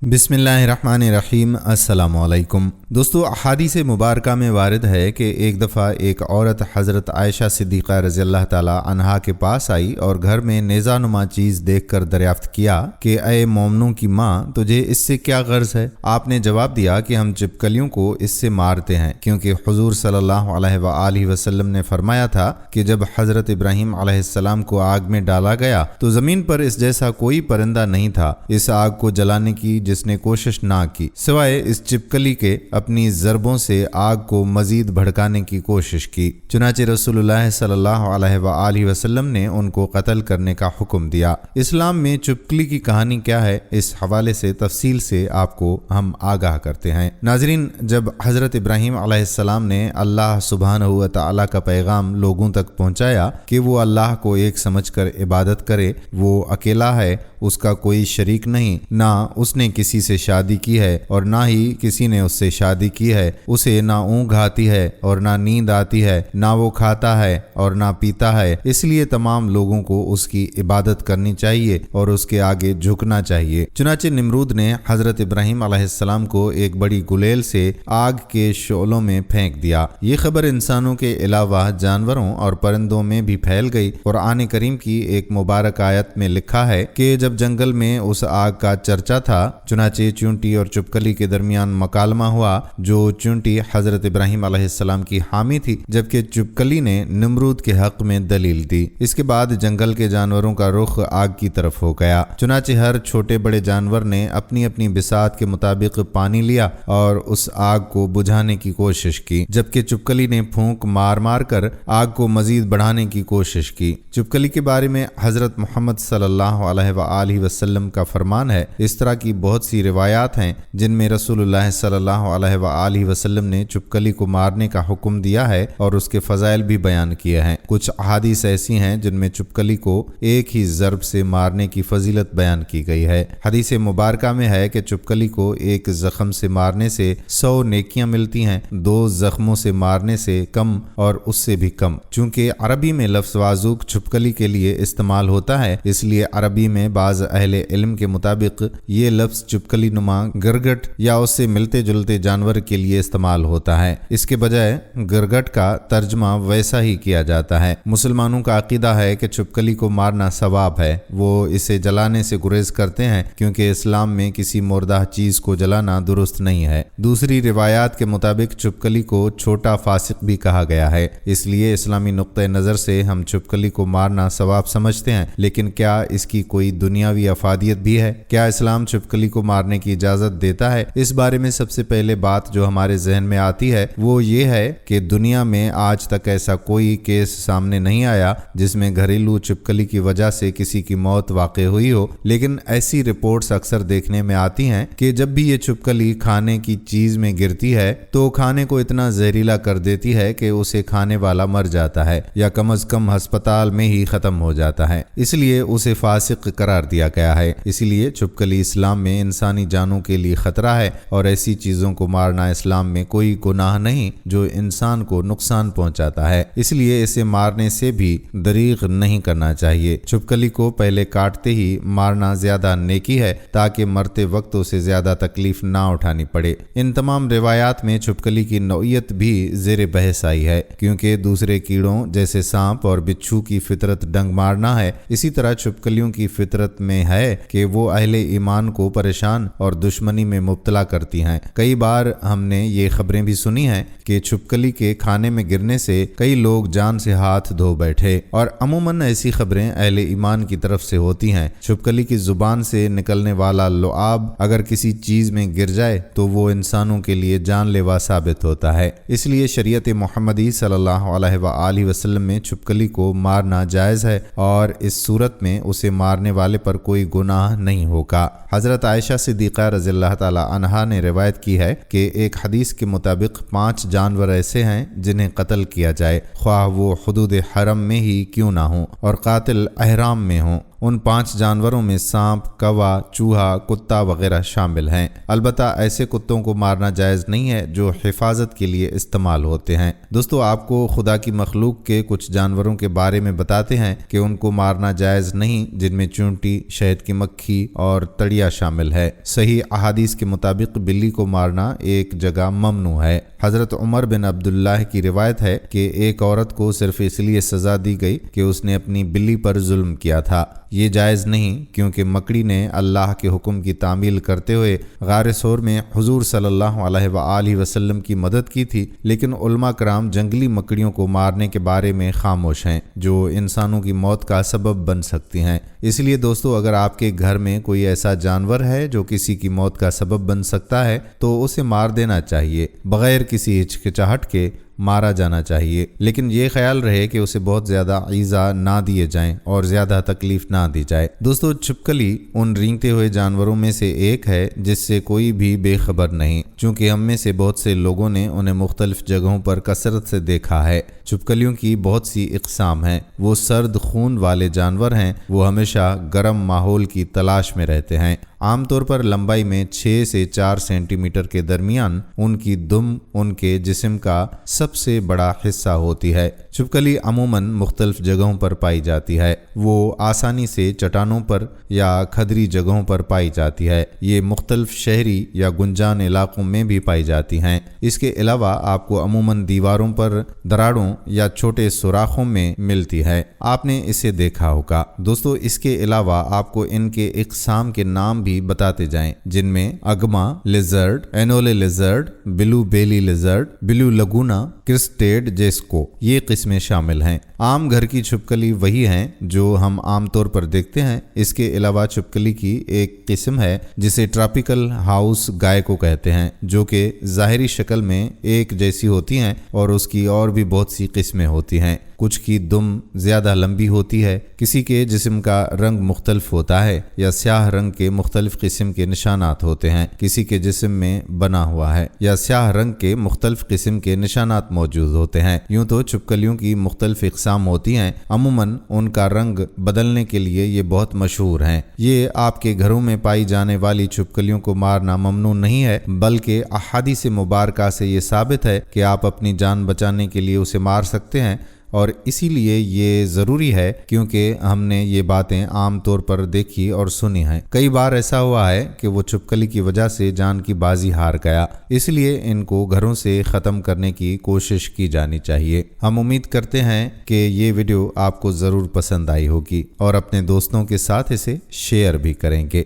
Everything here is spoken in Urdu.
بسم اللہ الرحمن الرحیم۔ السلام علیکم دوستو، احادیث مبارکہ میں وارد ہے کہ ایک دفعہ ایک عورت حضرت عائشہ صدیقہ رضی اللہ تعالی عنہا کے پاس آئی اور گھر میں نیزہ نما چیز دیکھ کر دریافت کیا کہ اے مومنوں کی ماں، تجھے اس سے کیا غرض ہے؟ آپ نے جواب دیا کہ ہم چپکلیوں کو اس سے مارتے ہیں، کیونکہ حضور صلی اللہ علیہ وآلہ وسلم نے فرمایا تھا کہ جب حضرت ابراہیم علیہ السلام کو آگ میں ڈالا گیا تو زمین پر اس جیسا کوئی پرندہ نہیں تھا اس آگ کو جلانے کی جس نے کوشش نہ کی سوائے اس چپکلی کے اپنی ضربوں سے آگ کو مزید بھڑکانے کی کوشش کی۔ چنانچہ رسول اللہ صلی اللہ علیہ وآلہ وسلم نے ان کو قتل کرنے کا حکم دیا۔ اسلام میں چپکلی کی کہانی کیا ہے، اس حوالے سے تفصیل سے آپ کو ہم آگاہ کرتے ہیں۔ ناظرین، جب حضرت ابراہیم علیہ السلام نے اللہ سبحانہ و تعالی کا پیغام لوگوں تک پہنچایا کہ وہ اللہ کو ایک سمجھ کر عبادت کرے، وہ اکیلا ہے، اس کا کوئی شریک نہیں، نہ اس نے کسی سے شادی کی ہے اور نہ ہی کسی نے اس سے شادی کی ہے، اسے نہ اونگ آتی ہے اور نہ نیند آتی ہے، نہ وہ کھاتا ہے اور نہ پیتا ہے، اس لیے تمام لوگوں کو اس کی عبادت کرنی چاہیے اور اس کے آگے جھکنا چاہیے۔ چنانچہ نمرود نے حضرت ابراہیم علیہ السلام کو ایک بڑی گلیل سے آگ کے شعلوں میں پھینک دیا۔ یہ خبر انسانوں کے علاوہ جانوروں اور پرندوں میں بھی پھیل گئی۔ قرآن کریم کی ایک مبارک آیت میں لکھا ہے کہ جب جنگل میں اس آگ کا چرچا تھا، چنانچہ چونٹی اور چپکلی کے درمیان مکالمہ ہوا۔ جو چونٹی حضرت ابراہیم علیہ السلام کی حامی تھی، جبکہ چپکلی نے نمرود کے حق میں دلیل دی۔ اس کے بعد جنگل کے جانوروں کا رخ آگ کی طرف ہو گیا، چنانچہ ہر چھوٹے بڑے جانور نے اپنی اپنی بساط کے مطابق پانی لیا اور اس آگ کو بجھانے کی کوشش کی، جبکہ چپکلی نے پھونک مار مار کر آگ کو مزید بڑھانے کی کوشش کی۔ چپکلی کے بارے میں حضرت محمد صلی اللہ علیہ وآلہ وسلم کا فرمان ہے۔ اس طرح کی بہت سی روایات ہیں جن میں رسول اللہ صلی اللہ علیہ وآلہ وسلم نے چپکلی کو مارنے کا حکم دیا ہے اور اس کے فضائل بھی بیان کیے ہیں۔ کچھ احادیث ایسی ہیں جن میں چپکلی کو ایک ہی ضرب سے مارنے کی فضیلت بیان کی گئی ہے۔ حدیث مبارکہ میں ہے کہ چپکلی کو ایک زخم سے مارنے سے 100 نیکیاں ملتی ہیں، 2 زخموں سے مارنے سے کم اور اس سے بھی کم۔ چونکہ عربی میں لفظ وازوق چپکلی کے لیے استعمال ہوتا ہے، اس لیے عربی میں بعض اہل علم کے مطابق یہ لفظ چپکلی نما گرگٹ یا اس سے ملتے جلتے جانور کے لیے استعمال ہوتا ہے، اس کے بجائے گرگٹ کا ترجمہ ویسا ہی کیا جاتا ہے۔ مسلمانوں کا عقیدہ ہے کہ چپکلی کو مارنا ثواب ہے، وہ اسے جلانے سے گریز کرتے ہیں کیونکہ اسلام میں کسی مردہ چیز کو جلانا درست نہیں ہے۔ دوسری روایات کے مطابق چپکلی کو چھوٹا فاسق بھی کہا گیا ہے، اس لیے اسلامی نقطہ نظر سے ہم چپکلی کو مارنا ثواب سمجھتے ہیں۔ لیکن کیا اس کی کوئی دنیاوی افادیت بھی ہے؟ کیا اسلام چپکلی کو مارنے کی اجازت دیتا ہے؟ اس بارے میں سب سے پہلے بات جو ہمارے ذہن میں آتی ہے وہ یہ ہے کہ دنیا میں آج تک ایسا کوئی کیس سامنے نہیں آیا جس میں گھریلو چپکلی کی وجہ سے کسی کی موت واقع ہوئی ہو، لیکن ایسی رپورٹس اکثر دیکھنے میں آتی ہیں کہ جب بھی یہ چپکلی کھانے کی چیز میں گرتی ہے تو کھانے کو اتنا زہریلا کر دیتی ہے کہ اسے کھانے والا مر جاتا ہے یا کم از کم ہسپتال میں ہی ختم ہو جاتا ہے، اس لیے اسے فاسق قرار دیا گیا ہے۔ اسی لیے چپکلی اسلام میں انسانی جانوں کے لیے خطرہ ہے اور ایسی چیزوں کو مارنا اسلام میں کوئی گناہ نہیں جو انسان کو نقصان پہنچاتا ہے، اس لیے اسے مارنے سے بھی دریغ نہیں کرنا چاہیے۔ چپکلی کو پہلے کاٹتے ہی مارنا زیادہ نیکی ہے تاکہ مرتے وقت اسے زیادہ تکلیف نہ اٹھانی پڑے۔ ان تمام روایات میں چپکلی کی نوعیت بھی زیر بحث آئی ہے، کیونکہ دوسرے کیڑوں جیسے سانپ اور بچھو کی فطرت ڈنگ مارنا ہے، اسی طرح چپکلیوں کی فطرت میں ہے کہ وہ اہل ایمان کو پریشان اور دشمنی میں مبتلا کرتی ہیں۔ کئی بار ہم نے یہ خبریں بھی سنی ہیں کہ چپکلی کے کھانے میں گرنے سے کئی لوگ جان سے ہاتھ دھو بیٹھے، اور عموماً ایسی خبریں اہل ایمان کی طرف سے ہوتی ہیں۔ چپکلی کی زبان سے نکلنے والا لعاب اگر کسی چیز میں گر جائے تو وہ انسانوں کے لیے جان لیوا ثابت ہوتا ہے، اس لیے شریعت محمدی صلی اللہ علیہ وآلہ وسلم میں چپکلی کو مارنا جائز ہے اور اس صورت میں اسے مارنے والے پر کوئی گناہ نہیں ہوگا۔ حضرت عائشہ صدیقہ رضی اللہ تعالی عنہا نے روایت کی ہے کہ ایک حدیث کے مطابق 5 جانور ایسے ہیں جنہیں قتل کیا جائے، خواہ وہ حدود حرم میں ہی کیوں نہ ہوں اور قاتل احرام میں ہوں، ان 5 جانوروں میں سانپ، کوا، چوہا، کتا وغیرہ شامل ہیں۔ البتہ ایسے کتوں کو مارنا جائز نہیں ہے جو حفاظت کے لیے استعمال ہوتے ہیں۔ دوستو، آپ کو خدا کی مخلوق کے کچھ جانوروں کے بارے میں بتاتے ہیں کہ ان کو مارنا جائز نہیں، جن میں چونٹی، شہد کی مکھی اور تڑیا شامل ہے۔ صحیح احادیث کے مطابق بلی کو مارنا ایک جگہ ممنوع ہے۔ حضرت عمر بن عبداللہ کی روایت ہے کہ ایک عورت کو صرف اس لیے سزا دی گئی کہ اس نے اپنی بلی پر ظلم کیا تھا۔ یہ جائز نہیں، کیونکہ مکڑی نے اللہ کے حکم کی تعمیل کرتے ہوئے غار ثور میں حضور صلی اللہ علیہ وآلہ وسلم کی مدد کی تھی، لیکن علماء کرام جنگلی مکڑیوں کو مارنے کے بارے میں خاموش ہیں، جو انسانوں کی موت کا سبب بن سکتی ہیں۔ اس لیے دوستو، اگر آپ کے گھر میں کوئی ایسا جانور ہے جو کسی کی موت کا سبب بن سکتا ہے تو اسے مار دینا چاہیے، بغیر کسی ہچکچاہٹ کے مارا جانا چاہیے، لیکن یہ خیال رہے کہ اسے بہت زیادہ ایذا نہ دیے جائیں اور زیادہ تکلیف نہ دی جائے۔ دوستو، چھپکلی ان رینگتے ہوئے جانوروں میں سے ایک ہے جس سے کوئی بھی بے خبر نہیں، چونکہ ہم میں سے بہت سے لوگوں نے انہیں مختلف جگہوں پر کثرت سے دیکھا ہے۔ چھپکلیوں کی بہت سی اقسام ہیں۔ وہ سرد خون والے جانور ہیں۔ وہ ہمیشہ گرم ماحول کی تلاش میں رہتے ہیں۔ عام طور پر لمبائی میں 6 سے 4 سینٹی میٹر کے درمیان ان کی دم ان کے جسم کا سب سے بڑا حصہ ہوتی ہے۔ چھپکلی عموماً مختلف جگہوں پر پائی جاتی ہے۔ وہ آسانی سے چٹانوں پر یا کھدری جگہوں پر پائی جاتی ہے۔ یہ مختلف شہری یا گنجان علاقوں میں بھی پائی جاتی ہیں۔ اس کے علاوہ آپ کو عموماً دیواروں پر، دراڑوں یا چھوٹے سوراخوں میں ملتی ہے۔ آپ نے اسے دیکھا ہوگا۔ دوستو، اس کے علاوہ آپ کو ان کے اقسام کے نام بھی بتاتے جائیں، جن میں اگما لیزرڈ، اینولے لیزرڈ، بلو بیلی لیزرڈ، بلو لگونا، کرسٹیڈ جیسکو، یہ قسمیں شامل ہیں۔ عام گھر کی چھپکلی وہی ہیں جو ہم عام طور پر دیکھتے ہیں۔ اس کے علاوہ چھپکلی کی ایک قسم ہے جسے ٹراپیکل ہاؤس گائے کو کہتے ہیں، جو کہ ظاہری شکل میں ایک جیسی ہوتی ہیں اور اس کی اور بھی بہت سی قسمیں ہوتی ہیں۔ کچھ کی دم زیادہ لمبی ہوتی ہے، کسی کے جسم کا رنگ مختلف ہوتا ہے یا سیاہ رنگ کے مختلف قسم کے نشانات ہوتے ہیں، کسی کے جسم میں بنا ہوا ہے یا سیاہ رنگ کے مختلف قسم کے نشانات موجود ہوتے ہیں۔ یوں تو چھپکلیوں کی مختلف اقسام ہوتی ہیں۔ عموماً ان کا رنگ بدلنے کے لیے یہ بہت مشہور ہیں۔ یہ آپ کے گھروں میں پائی جانے والی چھپکلیوں کو مارنا ممنوع نہیں ہے، بلکہ احادیث مبارکہ سے یہ ثابت ہے کہ آپ اپنی جان بچانے کے لیے اسے مار سکتے ہیں، اور اسی لیے یہ ضروری ہے کیونکہ ہم نے یہ باتیں عام طور پر دیکھی اور سنی ہیں۔ کئی بار ایسا ہوا ہے کہ وہ چھپکلی کی وجہ سے جان کی بازی ہار گیا، اس لیے ان کو گھروں سے ختم کرنے کی کوشش کی جانی چاہیے۔ ہم امید کرتے ہیں کہ یہ ویڈیو آپ کو ضرور پسند آئی ہوگی اور اپنے دوستوں کے ساتھ اسے شیئر بھی کریں گے۔